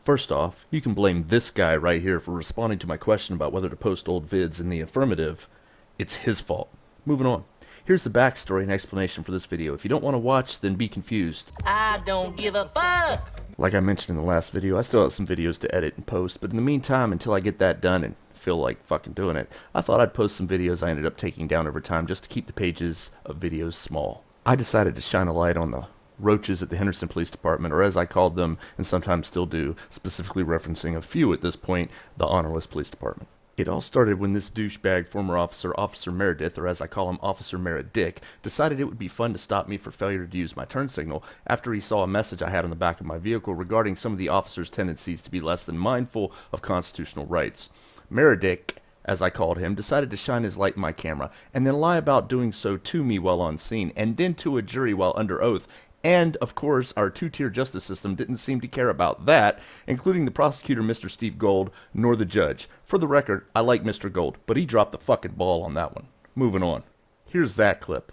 First off, you can blame this guy right here for responding to my question about whether to post old vids in the affirmative. It's his fault. Moving on. Here's the backstory and explanation for this video. If you don't want to watch, then be confused. I don't give a fuck! Like I mentioned in the last video, I still have some videos to edit and post, but in the meantime, until I get that done and feel like fucking doing it, I thought I'd post some videos I ended up taking down over time just to keep the pages of videos small. I decided to shine a light on the roaches at the Henderson Police Department, or as I called them, and sometimes still do, specifically referencing a few at this point, the Honorless Police Department. It all started when this douchebag former officer, Officer Meredith, or as I call him, Officer Meredick, decided it would be fun to stop me for failure to use my turn signal after he saw a message I had on the back of my vehicle regarding some of the officer's tendencies to be less than mindful of constitutional rights. Meredick, as I called him, decided to shine his light in my camera and then lie about doing so to me while on scene, and then to a jury while under oath. And, of course, our two-tier justice system didn't seem to care about that, including the prosecutor, Mr. Steve Gold, nor the judge. For the record, I like Mr. Gold, but he dropped the fucking ball on that one. Moving on. Here's that clip.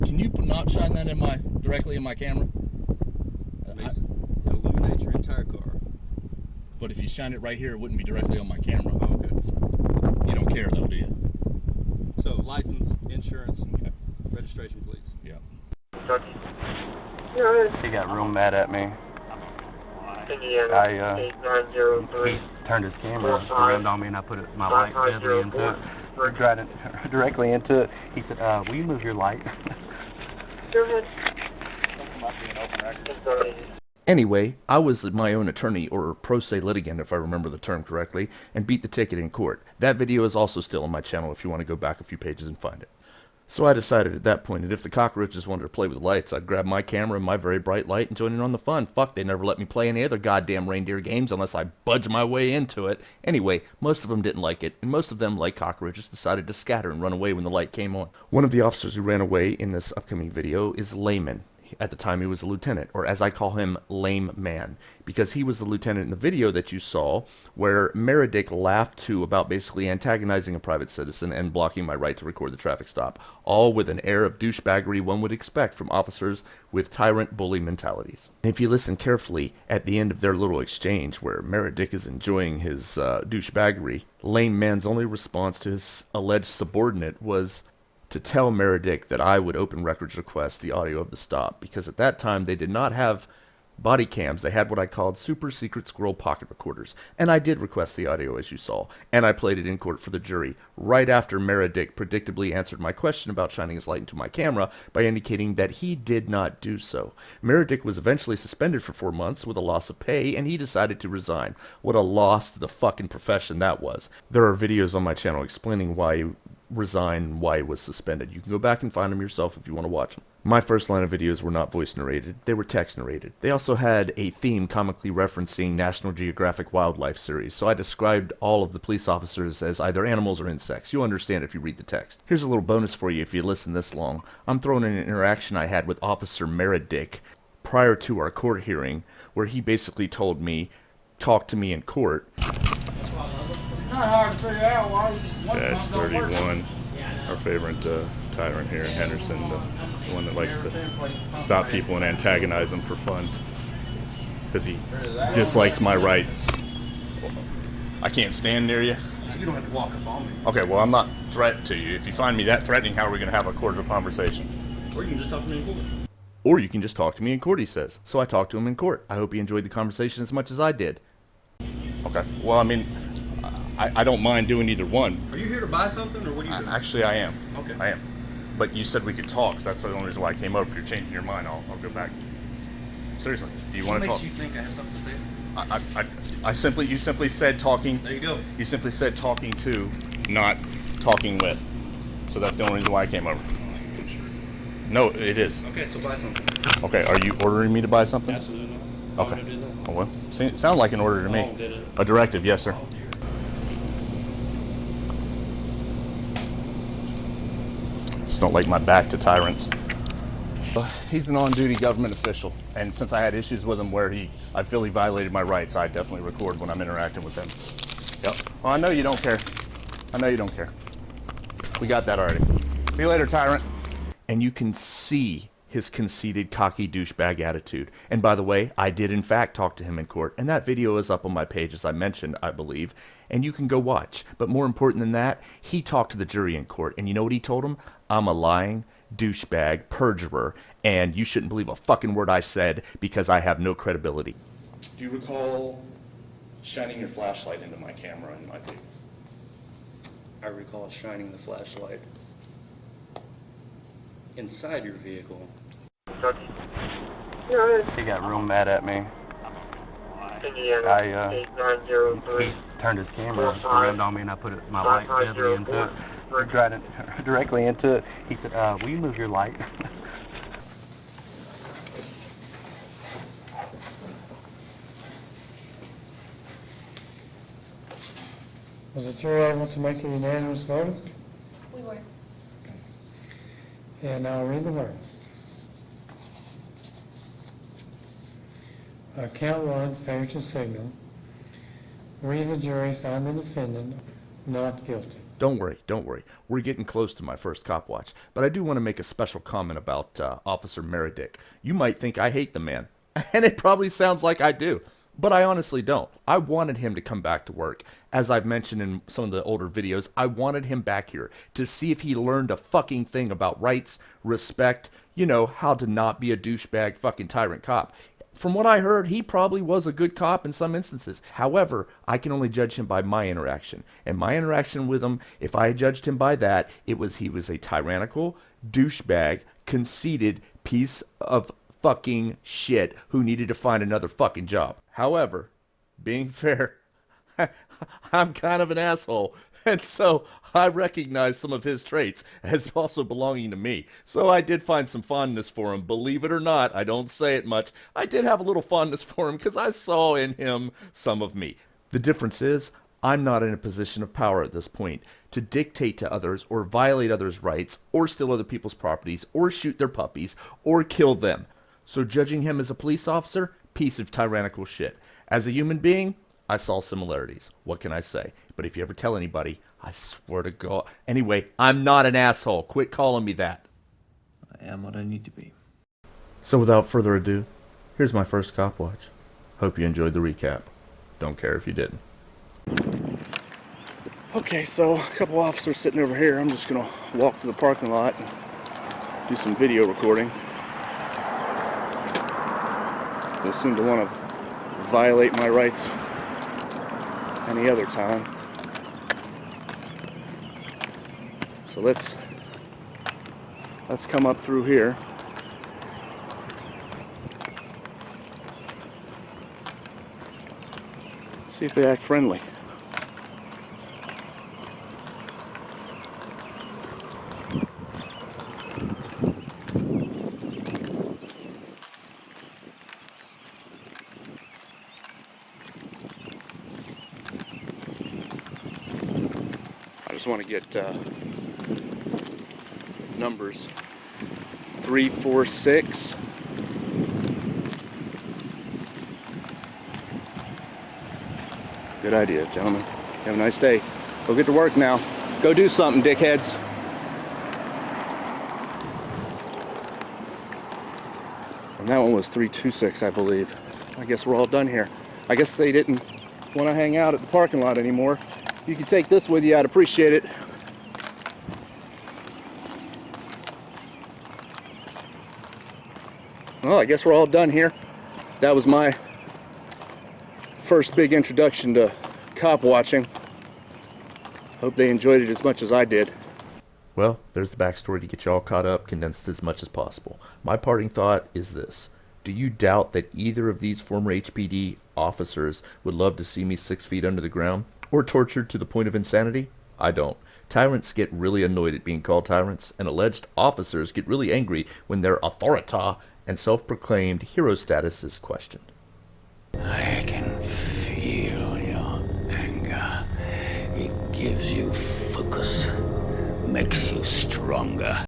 Can you not shine that directly in my camera? It illuminates your entire car. But if you shine it right here, it wouldn't be directly on my camera. Oh, okay. You don't care, though, do you? So, license, insurance, Okay. registration, please. Yeah. He got real mad at me. Indiana, He 8903. turned his camera around on me, and I put my light directly into it. Tried it directly into it. He said, will you move your light? Go ahead. Anyway, I was my own attorney, or pro se litigant if I remember the term correctly, and beat the ticket in court. That video is also still on my channel if you want to go back a few pages and find it. So I decided at that point that if the cockroaches wanted to play with lights, I'd grab my camera and my very bright light and join in on the fun. Fuck, they never let me play any other goddamn reindeer games unless I budge my way into it. Anyway, most of them didn't like it, and most of them, like cockroaches, decided to scatter and run away when the light came on. One of the officers who ran away in this upcoming video is Layman. At the time he was a lieutenant, or as I call him, Lame Man, because he was the lieutenant in the video that you saw where Meredick laughed to about basically antagonizing a private citizen and blocking my right to record the traffic stop, all with an air of douchebaggery one would expect from officers with tyrant bully mentalities. And if you listen carefully, at the end of their little exchange where Meredick is enjoying his douchebaggery, Lame Man's only response to his alleged subordinate was to tell Meredick that I would open records request the audio of the stop, because at that time they did not have body cams. They had what I called super secret squirrel pocket recorders, and I did request the audio as you saw, and I played it in court for the jury right after Meredick predictably answered my question about shining his light into my camera by indicating that he did not do so. Meredick was eventually suspended for 4 months with a loss of pay, and he decided to resign. What a loss to the fucking profession that was. There are videos on my channel explaining why he resigned and why he was suspended. You can go back and find them yourself if you want to watch them. My first line of videos were not voice narrated, they were text narrated. They also had a theme comically referencing National Geographic wildlife series, so I described all of the police officers as either animals or insects. You'll understand if you read the text. Here's a little bonus for you if you listen this long. I'm throwing in an interaction I had with Officer Meredick prior to our court hearing, where he basically told me, talk to me in court. Not hard to figure out why That's 31, our favorite tyrant here in Henderson, the one that likes to stop people and antagonize them for fun because he dislikes my rights. I can't stand near you. You don't have to walk up on me. Okay, well, I'm not threatening to you. If you find me that threatening, how are we going to have a cordial conversation? Or you can just talk to me in court. Or you can just talk to me in court, he says. So I talked to him in court. I hope he enjoyed the conversation as much as I did. Okay, well, I mean, I don't mind doing either one. Are you here to buy something, or what are you doing? Actually, I am. Okay. I am. But you said we could talk, so that's the only reason why I came over. If you're changing your mind, I'll go back. Seriously, do you want to talk? What makes you think I have something to say? You simply said talking. There you go. You simply said talking to, not talking with. So that's the only reason why I came over. No, it is. Okay, so buy something. Okay, are you ordering me to buy something? Absolutely not. Okay. Oh, well, sound like an order to me. A directive, yes, sir. Just don't like my back to tyrants. He's an on-duty government official, and since I had issues with him where I feel he violated my rights, I definitely record when I'm interacting with him. Yep. Well, I know you don't care. I know you don't care. We got that already. See you later, tyrant. And you can see his conceited, cocky douchebag attitude. And by the way, I did in fact talk to him in court, and that video is up on my page, as I mentioned, I believe, and you can go watch. But more important than that, he talked to the jury in court, and you know what he told them? I'm a lying douchebag, perjurer, and you shouldn't believe a fucking word I said because I have no credibility. Do you recall shining your flashlight into my camera in my tape? I recall shining the flashlight inside your vehicle. He got real mad at me. Indiana, He 8903. turned his camera around on me, and I put my light deadly into it. Directly into it. He said, will you move your light? Was the jury able to make a unanimous verdict? We were. And I'll read the words. Count one, failure to signal. We, the jury, found the defendant not guilty. Don't worry. We're getting close to my first cop watch. But I do want to make a special comment about Officer Meredick. You might think I hate the man, and it probably sounds like I do. But I honestly don't. I wanted him to come back to work. As I've mentioned in some of the older videos, I wanted him back here to see if he learned a fucking thing about rights, respect, you know, how to not be a douchebag fucking tyrant cop. From what I heard, he probably was a good cop in some instances. However, I can only judge him by my interaction. And my interaction with him, if I judged him by that, he was a tyrannical, douchebag, conceited piece of fucking shit who needed to find another fucking job. However, being fair, I'm kind of an asshole. And so I recognize some of his traits as also belonging to me. So I did find some fondness for him. Believe it or not, I don't say it much. I did have a little fondness for him because I saw in him some of me. The difference is, I'm not in a position of power at this point to dictate to others or violate others' rights or steal other people's properties or shoot their puppies or kill them. So judging him as a police officer, piece of tyrannical shit. As a human being, I saw similarities. What can I say? But if you ever tell anybody, I swear to God. Anyway, I'm not an asshole. Quit calling me that. I am what I need to be. So without further ado, here's my first cop watch. Hope you enjoyed the recap. Don't care if you didn't. Okay, so a couple officers sitting over here. I'm just gonna walk through the parking lot and do some video recording. They seem to want to violate my rights any other time. So let's come up through here. See if they act friendly. I just want to get numbers 346. Good idea, gentlemen. Have a nice day. Go get to work now. Go do something, dickheads. And that one was 326, I believe. I guess we're all done here. I guess they didn't want to hang out at the parking lot anymore. You can take this with you, I'd appreciate it. Well, I guess we're all done here. That was my first big introduction to cop watching. Hope they enjoyed it as much as I did. Well, there's the backstory to get you all caught up, condensed as much as possible. My parting thought is this. Do you doubt that either of these former HPD officers would love to see me 6 feet under the ground? Or tortured to the point of insanity? I don't. Tyrants get really annoyed at being called tyrants, and alleged officers get really angry when their authority and self-proclaimed hero status is questioned. I can feel your anger. It gives you focus, makes you stronger.